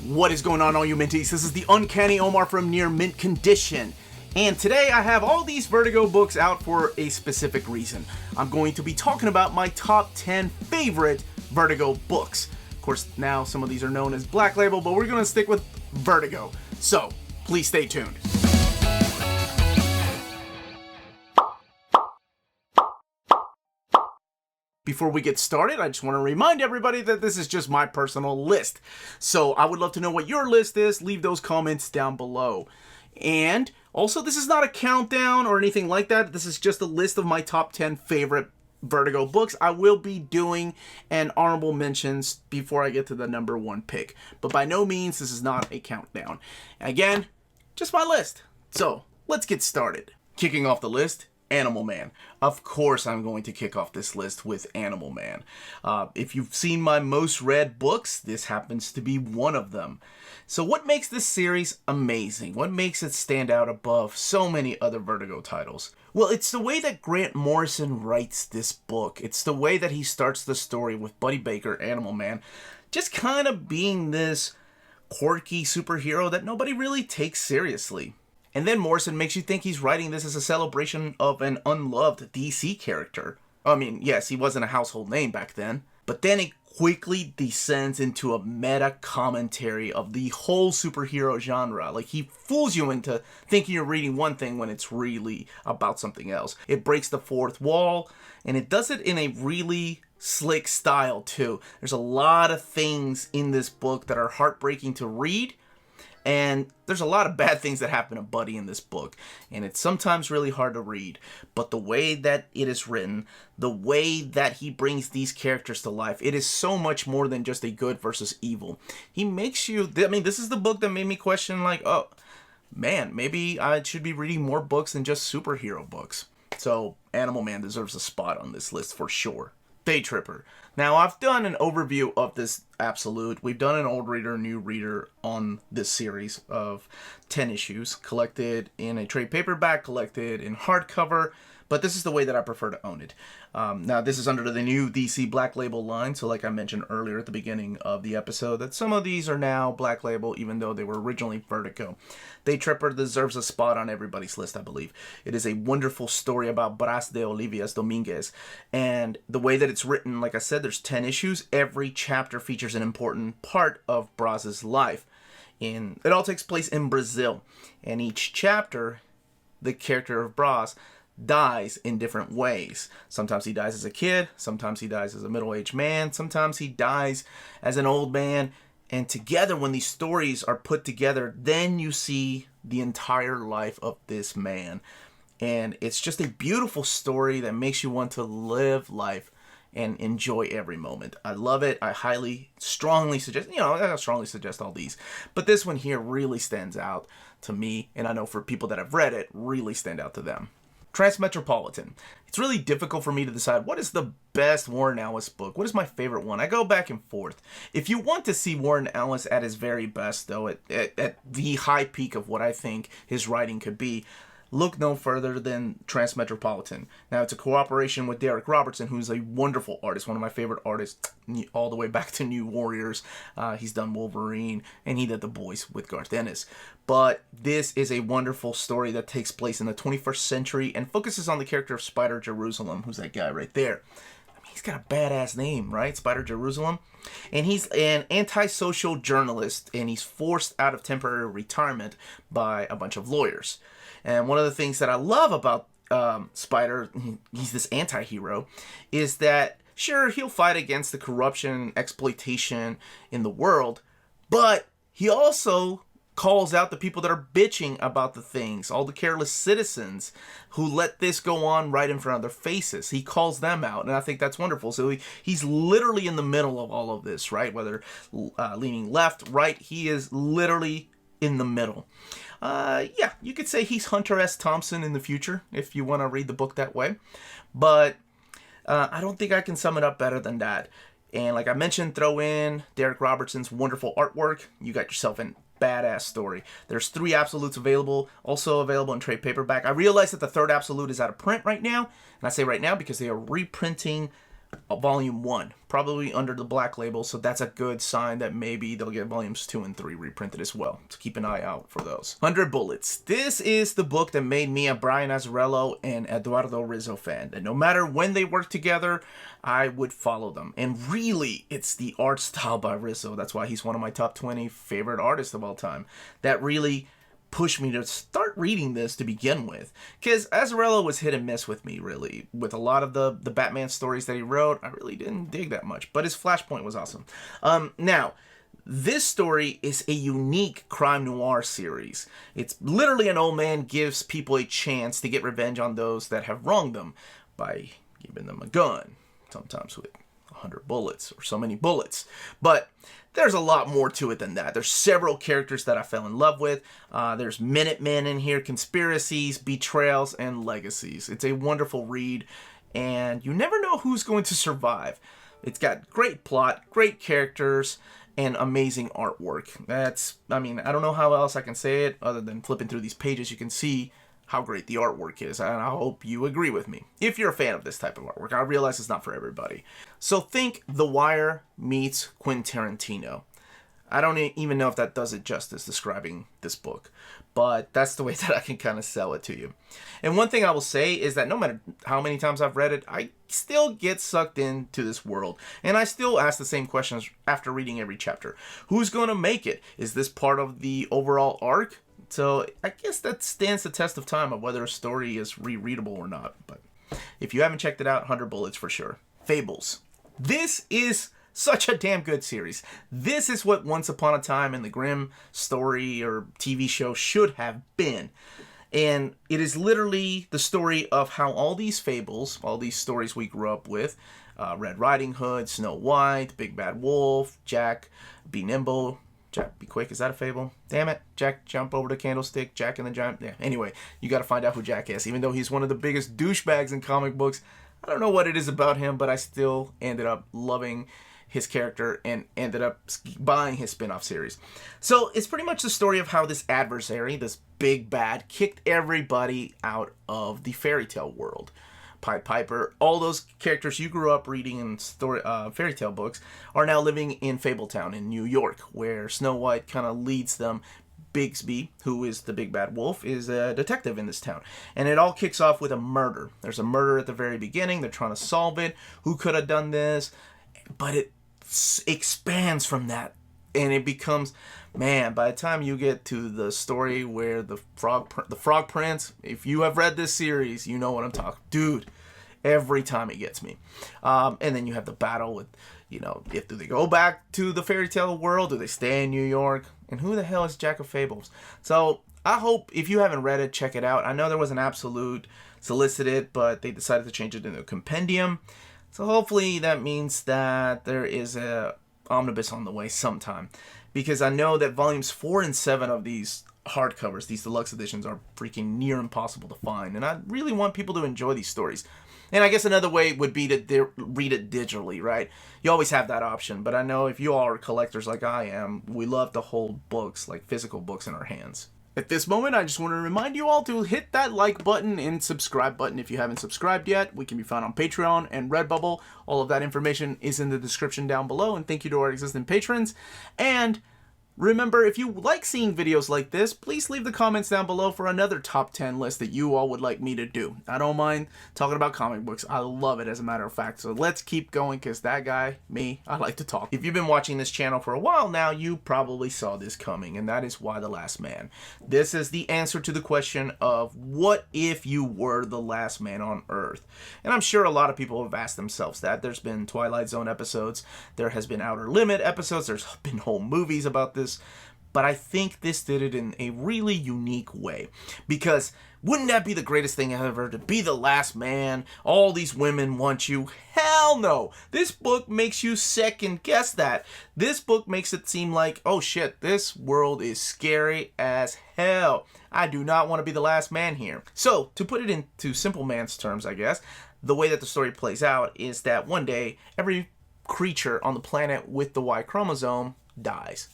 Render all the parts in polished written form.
What is going on, all you minties? This is the Uncanny Omar from Near Mint Condition. And today I have all these Vertigo books out for a specific reason. I'm going to be talking about my top 10 favorite Vertigo books. Of course, now some of these are known as Black Label, but we're going to stick with Vertigo. So, please stay tuned. Before we get started, I just want to remind everybody that this is just my personal list. So I would love to know what your list is. Leave those comments down below. And also, this is not a countdown or anything like that. This is just a list of my top 10 favorite Vertigo books. I will be doing an honorable mentions before I get to the number one pick. But by no means, this is not a countdown. Again, just my list. So let's get started. Kicking off the list, Animal Man. Of course I'm going to kick off this list with Animal Man. If you've seen my most read books, this happens to be one of them. So what makes this series amazing? What makes it stand out above so many other Vertigo titles? Well, it's the way that Grant Morrison writes this book. It's the way that he starts the story with Buddy Baker, Animal Man, just kind of being this quirky superhero that nobody really takes seriously. And then Morrison makes you think he's writing this as a celebration of an unloved DC character. I mean, yes, he wasn't a household name back then. But then it quickly descends into a meta commentary of the whole superhero genre. Like, he fools you into thinking you're reading one thing when it's really about something else. It breaks the fourth wall, and it does it in a really slick style, too. There's a lot of things in this book that are heartbreaking to read. And there's a lot of bad things that happen to Buddy in this book, and it's sometimes really hard to read. But the way that it is written, the way that he brings these characters to life, it is so much more than just a good versus evil. He makes you, I mean, this is the book that made me question, like, oh, man, maybe I should be reading more books than just superhero books. So Animal Man deserves a spot on this list for sure. Daytripper. Now, I've done an overview of this absolute. We've done an old reader, new reader on this series of 10 issues, collected in a trade paperback, collected in hardcover, but this is the way that I prefer to own it. Now, this is under the new DC Black Label line, so like I mentioned earlier at the beginning of the episode, that some of these are now Black Label, even though they were originally Vertigo. Daytripper deserves a spot on everybody's list, I believe. It is a wonderful story about Bras de Olivias Dominguez, and the way that it's written, like I said, there's 10 issues. Every chapter features an important part of Bras's life. It all takes place in Brazil, and each chapter, the character of Bras dies in different ways. Sometimes he dies as a kid, sometimes he dies as a middle-aged man, sometimes he dies as an old man, and together, when these stories are put together, then you see the entire life of this man. And it's just a beautiful story that makes you want to live life and enjoy every moment. I love it. I strongly suggest, I strongly suggest all these. But this one here really stands out to me, and I know for people that have read it, really stand out to them. Transmetropolitan. It's really difficult for me to decide what is the best Warren Ellis book. What is my favorite one? I go back and forth. If you want to see Warren Ellis at his very best, though, at the high peak of what I think his writing could be, look no further than Transmetropolitan. Now, it's a cooperation with Darick Robertson, who's a wonderful artist, one of my favorite artists, all the way back to New Warriors. He's done Wolverine, and he did The Boys with Garth Ennis. But this is a wonderful story that takes place in the 21st century and focuses on the character of Spider Jerusalem, who's that guy right there. I mean, he's got a badass name, right? Spider Jerusalem. And he's an antisocial journalist, and he's forced out of temporary retirement by a bunch of lawyers. And one of the things that I love about Spider, he's this anti-hero, is that, sure, he'll fight against the corruption and exploitation in the world, but he also calls out the people that are bitching about the things, all the careless citizens who let this go on right in front of their faces. He calls them out, and I think that's wonderful. So he's literally in the middle of all of this, right? Whether leaning left, right, he is literally in the middle. Yeah, you could say he's Hunter S. Thompson in the future, if you want to read the book that way. But I don't think I can sum it up better than that. And like I mentioned, throw in Darick Robertson's wonderful artwork. You got yourself an badass story. There's 3 absolutes available, also available in trade paperback. I realize that the third absolute is out of print right now. And I say right now because they are reprinting Volume 1, probably under the black label, so that's a good sign that maybe they'll get volumes 2 and 3 reprinted as well. So keep an eye out for those. 100 Bullets. This is the book that made me a Brian Azzarello and Eduardo Risso fan. And no matter when they worked together, I would follow them. And really, it's the art style by Risso. That's why he's one of my top 20 favorite artists of all time. That really pushed me to start reading this to begin with, because Azzarello was hit and miss with me, really. With a lot of the Batman stories that he wrote, I really didn't dig that much, but his Flashpoint was awesome. Now, this story is a unique crime noir series. It's literally an old man gives people a chance to get revenge on those that have wronged them by giving them a gun, sometimes with 100 bullets or so many bullets. But there's a lot more to it than that. There's several characters that I fell in love with. There's Minutemen in here, conspiracies, betrayals, and legacies. It's a wonderful read, and you never know who's going to survive. It's got great plot, great characters, and amazing artwork. I don't know how else I can say it other than flipping through these pages. You can see how great the artwork is, and I hope you agree with me if you're a fan of this type of artwork. I realize it's not for everybody. So think The Wire meets Quentin Tarantino. I don't even know if that does it justice describing this book, but that's the way that I can kind of sell it to you. And one thing I will say is that no matter how many times I've read it, I still get sucked into this world, and I still ask the same questions after reading every chapter. Who's going to make it? Is this part of the overall arc? So I guess that stands the test of time of whether a story is rereadable or not. But if you haven't checked it out, 100 Bullets for sure. Fables. This is such a damn good series. This is what Once Upon a Time in the Grimm story or TV show should have been. And it is literally the story of how all these fables, all these stories we grew up with, Red Riding Hood, Snow White, Big Bad Wolf, Jack, Be Nimble, Jack, be quick. Is that a fable? Damn it. Jack, jump over the candlestick. Jack and the Giant. Yeah. Anyway, you got to find out who Jack is. Even though he's one of the biggest douchebags in comic books, I don't know what it is about him, but I still ended up loving his character and ended up buying his spin-off series. So it's pretty much the story of how this adversary, this big bad, kicked everybody out of the fairy tale world. Pied Piper, all those characters you grew up reading in fairy tale books are now living in Fabletown in New York, where Snow White kind of leads them. Bigsby, who is the big bad wolf, is a detective in this town. And it all kicks off with a murder. There's a murder at the very beginning. They're trying to solve it. Who could have done this? But it expands from that. And it becomes, man, by the time you get to the story where the Frog Prince, if you have read this series, you know what I'm talking. Dude, every time it gets me. And then you have the battle with, do they go back to the fairy tale world? Do they stay in New York? And who the hell is Jack of Fables? So I hope, if you haven't read it, check it out. I know there was an absolute solicited, but they decided to change it into a compendium. So hopefully that means that there is a omnibus on the way sometime, because I know that volumes 4 and 7 of these hardcovers, these deluxe editions, are freaking near impossible to find, and I really want people to enjoy these stories. And I guess another way would be to read it digitally, right? You always have that option, but I know if you all are collectors like I am, we love to hold books, like physical books, in our hands. At this moment, I just want to remind you all to hit that like button and subscribe button if you haven't subscribed yet. We can be found on Patreon and Redbubble. All of that information is in the description down below, and thank you to our existing patrons. And remember, if you like seeing videos like this, please leave the comments down below for another top 10 list that you all would like me to do. I don't mind talking about comic books. I love it, as a matter of fact. So let's keep going, because that guy, me, I like to talk. If you've been watching this channel for a while now, you probably saw this coming, and that is Y: The Last Man. This is the answer to the question of, what if you were the last man on Earth? And I'm sure a lot of people have asked themselves that. There's been Twilight Zone episodes. There has been Outer Limit episodes. There's been whole movies about this. But I think this did it in a really unique way, because wouldn't that be the greatest thing ever, to be the last man? All these women want you. Hell no. This book makes you second guess that. This book makes it seem like, oh shit, this world is scary as hell. I do not want to be the last man here. So, to put it into simple man's terms, I guess, the way that the story plays out is that one day, every creature on the planet with the Y chromosome dies.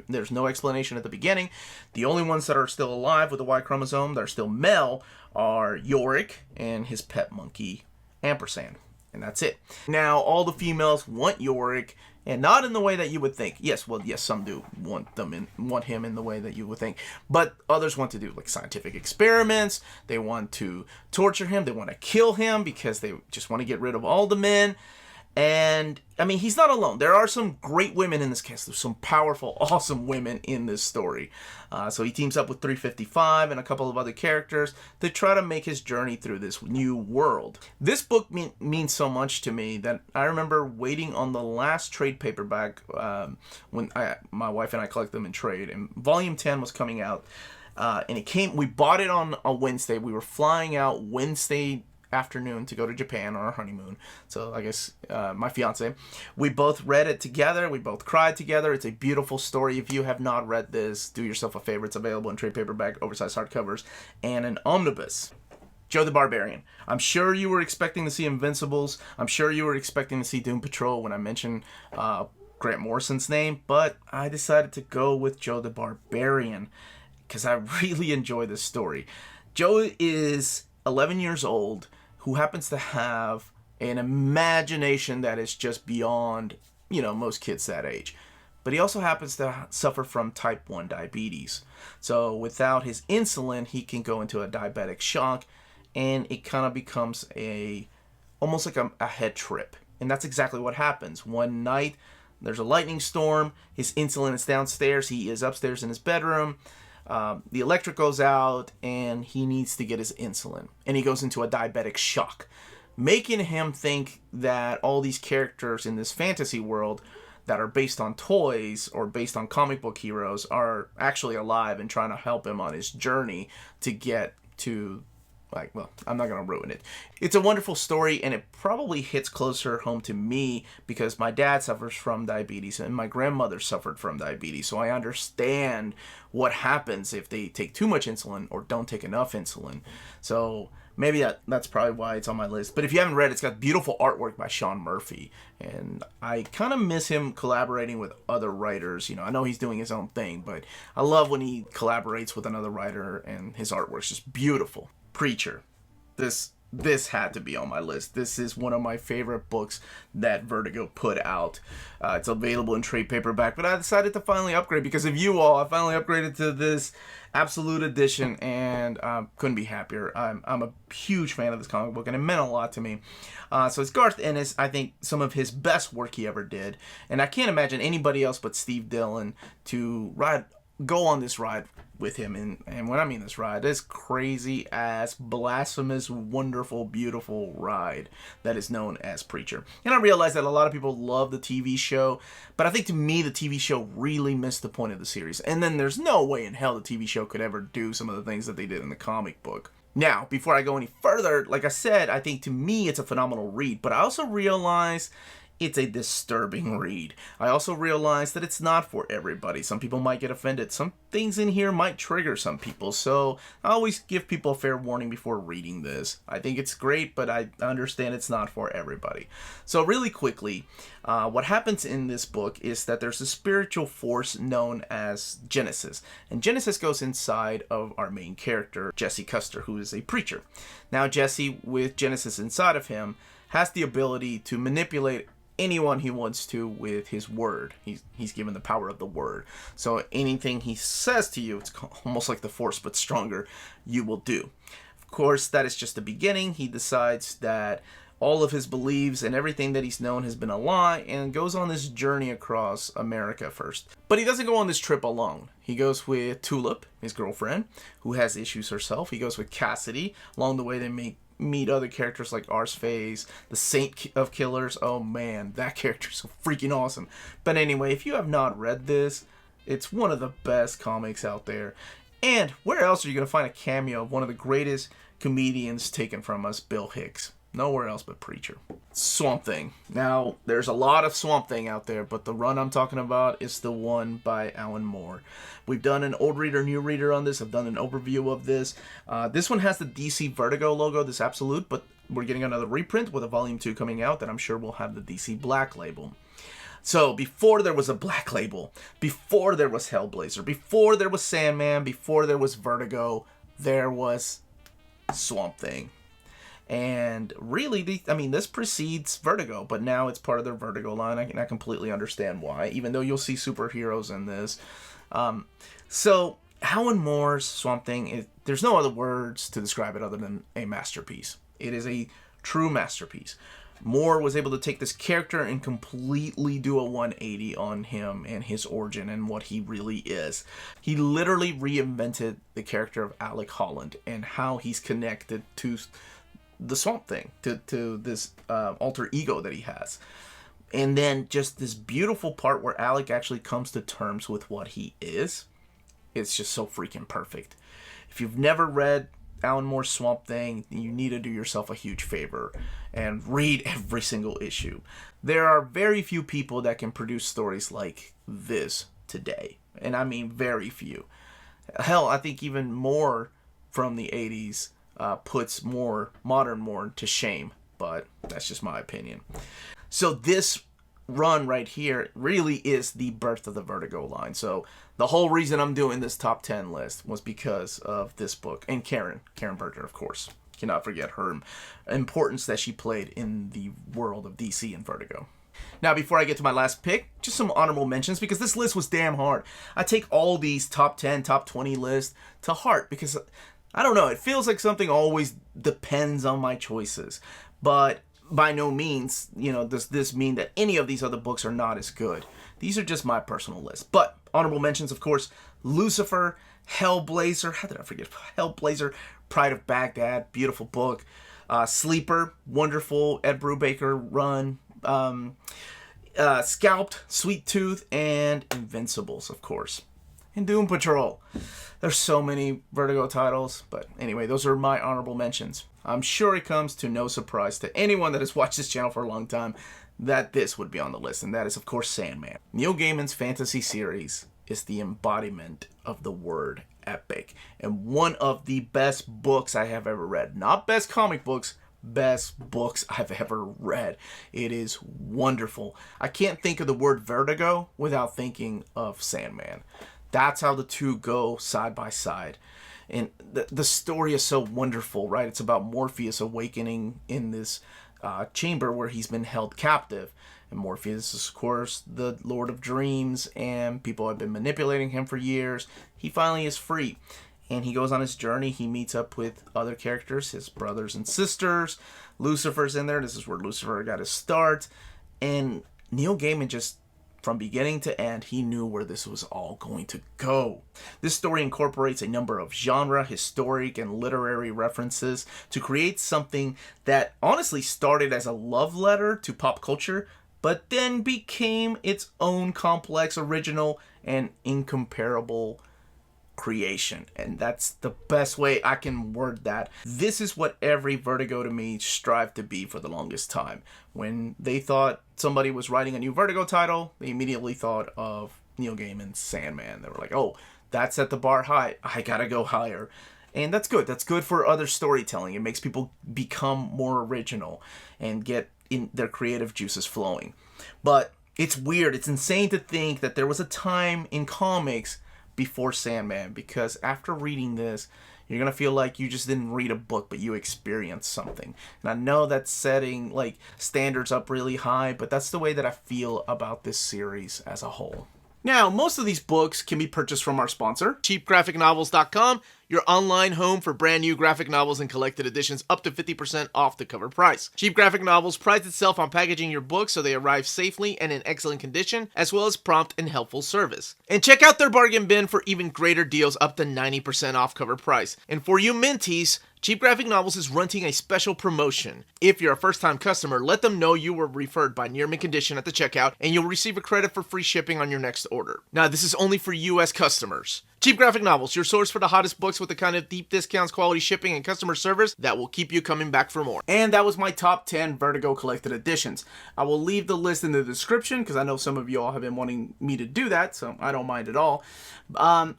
There's no explanation at the beginning. The only ones that are still alive with the Y chromosome that are still male are Yorick and his pet monkey, Ampersand. And that's it. Now, all the females want Yorick, and not in the way that you would think. Yes, some do want him in the way that you would think. But others want to do like scientific experiments. They want to torture him. They want to kill him because they just want to get rid of all the men. And, I mean, he's not alone. There are some great women in this cast. There's some powerful, awesome women in this story. So he teams up with 355 and a couple of other characters to try to make his journey through this new world. This book means so much to me that I remember waiting on the last trade paperback when my wife and I collect them in trade. And Volume 10 was coming out. And it came. We bought it on a Wednesday. We were flying out Wednesday afternoon to go to Japan on our honeymoon. So I guess my fiance, we both read it together. We both cried together. It's a beautiful story. If you have not read this, do yourself a favor. It's available in trade paperback, oversized hardcovers, and an omnibus. Joe the Barbarian. I'm sure you were expecting to see Invincibles. I'm sure you were expecting to see Doom Patrol when I mentioned Grant Morrison's name, but I decided to go with Joe the Barbarian because I really enjoy this story. Joe is 11 years old, who happens to have an imagination that is just beyond, most kids that age. But he also happens to suffer from type 1 diabetes. So without his insulin, he can go into a diabetic shock, and it kind of becomes almost like a head trip. And that's exactly what happens. One night, there's a lightning storm. His insulin is downstairs. He is upstairs in his bedroom. The electric goes out, and he needs to get his insulin. And he goes into a diabetic shock, making him think that all these characters in this fantasy world that are based on toys or based on comic book heroes are actually alive and trying to help him on his journey to get to, I'm not going to ruin it. It's a wonderful story, and it probably hits closer home to me because my dad suffers from diabetes and my grandmother suffered from diabetes. So I understand what happens if they take too much insulin or don't take enough insulin. So maybe that's probably why it's on my list. But if you haven't read it, it's got beautiful artwork by Sean Murphy. And I kind of miss him collaborating with other writers. I know he's doing his own thing, but I love when he collaborates with another writer and his artwork's just beautiful. Preacher. This had to be on my list. This is one of my favorite books that Vertigo put out. It's available in trade paperback, but I decided to finally upgrade because of you all. I finally upgraded to this Absolute Edition, and couldn't be happier. I'm a huge fan of this comic book, and it meant a lot to me. So it's Garth Ennis. I think some of his best work he ever did, and I can't imagine anybody else but Steve Dillon to go on this ride with him. And when I mean this ride, this crazy ass, blasphemous, wonderful, beautiful ride that is known as Preacher. And I realize that a lot of people love the TV show, but I think to me the TV show really missed the point of the series. And then there's no way in hell the TV show could ever do some of the things that they did in the comic book. Now, before I go any further, like I said, I think to me it's a phenomenal read, but I also realize it's a disturbing read. I also realize that it's not for everybody. Some people might get offended. Some things in here might trigger some people. So I always give people a fair warning before reading this. I think it's great, but I understand it's not for everybody. So really quickly, what happens in this book is that there's a spiritual force known as Genesis. And Genesis goes inside of our main character, Jesse Custer, who is a preacher. Now Jesse, with Genesis inside of him, has the ability to manipulate anyone he wants to with his word. He's given the power of the word. So anything he says to you, it's almost like the Force but stronger, you will do. Of course, that is just the beginning. He decides that all of his beliefs and everything that he's known has been a lie and goes on this journey across America first. But he doesn't go on this trip alone. He goes with Tulip, his girlfriend, who has issues herself. He goes with Cassidy. Along the way, they meet other characters like Arsface, the Saint of Killers. Oh man, that character's so freaking awesome. But anyway, if you have not read this, it's one of the best comics out there. And where else are you going to find a cameo of one of the greatest comedians taken from us, Bill Hicks? Nowhere else but Preacher. Swamp Thing. Now, there's a lot of Swamp Thing out there, but the run I'm talking about is the one by Alan Moore. We've done an old reader, new reader on this. I've done an overview of this. This one has the DC Vertigo logo, this Absolute, but we're getting another reprint with a Volume 2 coming out that I'm sure will have the DC Black label. So, before there was a Black label, before there was Hellblazer, before there was Sandman, before there was Vertigo, there was Swamp Thing. And really, this precedes Vertigo, but now it's part of their Vertigo line. I completely understand why, even though you'll see superheroes in this. So Alan Moore's Swamp Thing, there's no other words to describe it other than a masterpiece. It is a true masterpiece. Moore was able to take this character and completely do a 180 on him and his origin and what he really is. He literally reinvented the character of Alec Holland and how he's connected to the Swamp Thing, to this alter ego that he has. And then just this beautiful part where Alec actually comes to terms with what he is. It's just so freaking perfect. If you've never read Alan Moore's Swamp Thing, you need to do yourself a huge favor and read every single issue. There are very few people that can produce stories like this today. And I mean very few. Hell, I think even Moore from the 80s puts modern Moore to shame. But that's just my opinion. So this run right here really is the birth of the Vertigo line. So the whole reason I'm doing this top 10 list was because of this book. And Karen Berger, of course. Cannot forget her importance that she played in the world of DC and Vertigo. Now, before I get to my last pick, just some honorable mentions, because this list was damn hard. I take all these top 10, top 20 lists to heart, because, I don't know, it feels like something always depends on my choices. But by no means, does this mean that any of these other books are not as good. These are just my personal list. But honorable mentions, of course, Lucifer, Hellblazer, how did I forget? Hellblazer, Pride of Baghdad, beautiful book. Sleeper, wonderful Ed Brubaker run. Scalped, Sweet Tooth, and Invincibles, of course. And Doom Patrol. There's so many Vertigo titles, but anyway, those are my honorable mentions. I'm sure it comes to no surprise to anyone that has watched this channel for a long time that this would be on the list, and that is, of course, Sandman. Neil Gaiman's fantasy series is the embodiment of the word epic, and one of the best books I have ever read. Not best comic books, best books I've ever read. It is wonderful. I can't think of the word Vertigo without thinking of Sandman. That's how the two go side by side. And the story is so wonderful, right? It's about Morpheus awakening in this chamber where he's been held captive. And Morpheus is, of course, the Lord of Dreams, and people have been manipulating him for years. He finally is free. And he goes on his journey. He meets up with other characters, his brothers and sisters. Lucifer's in there. This is where Lucifer got his start. And Neil Gaiman just, from beginning to end, he knew where this was all going to go. This story incorporates a number of genre, historic, and literary references to create something that honestly started as a love letter to pop culture, but then became its own complex, original, and incomparable creation. And that's the best way I can word that. This is what every Vertigo to me strived to be for the longest time. When they thought somebody was writing a new Vertigo title, they immediately thought of Neil Gaiman's Sandman. They were like, oh, that's at the bar high. I gotta go higher. And that's good. That's good for other storytelling. It makes people become more original and get in their creative juices flowing. But it's weird. It's insane to think that there was a time in comics before Sandman, because after reading this, you're going to feel like you just didn't read a book, but you experienced something. And I know that's setting like standards up really high, but that's the way that I feel about this series as a whole. Now, most of these books can be purchased from our sponsor, cheapgraphicnovels.com, your online home for brand new graphic novels and collected editions up to 50% off the cover price. Cheap Graphic Novels prides itself on packaging your books so they arrive safely and in excellent condition, as well as prompt and helpful service. And check out their bargain bin for even greater deals up to 90% off cover price. And for you minties, Cheap Graphic Novels is running a special promotion. If you're a first-time customer, let them know you were referred by Near Mint Condition at the checkout, and you'll receive a credit for free shipping on your next order. Now, this is only for U.S. customers. Cheap Graphic Novels, your source for the hottest books with the kind of deep discounts, quality shipping, and customer service that will keep you coming back for more. And that was my top 10 Vertigo collected editions. I will leave the list in the description because I know some of you all have been wanting me to do that, so I don't mind at all.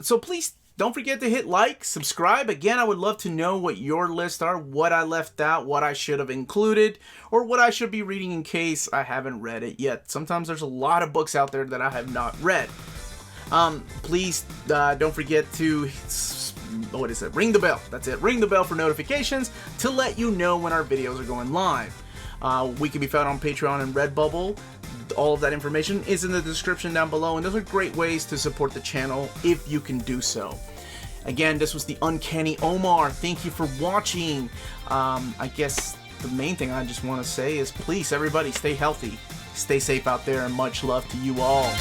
So please don't forget to hit like, subscribe. Again, I would love to know what your lists are, what I left out, what I should have included, or what I should be reading in case I haven't read it yet. Sometimes there's a lot of books out there that I have not read. Please don't forget to what is it? Ring the bell. That's it. Ring the bell for notifications to let you know when our videos are going live. We can be found on Patreon and Redbubble. All of that information is in the description down below, and those are great ways to support the channel if you can do so. Again, this was the Uncanny Omar. Thank you for watching. I guess the main thing I just want to say is please, everybody, stay healthy, stay safe out there, and much love to you all.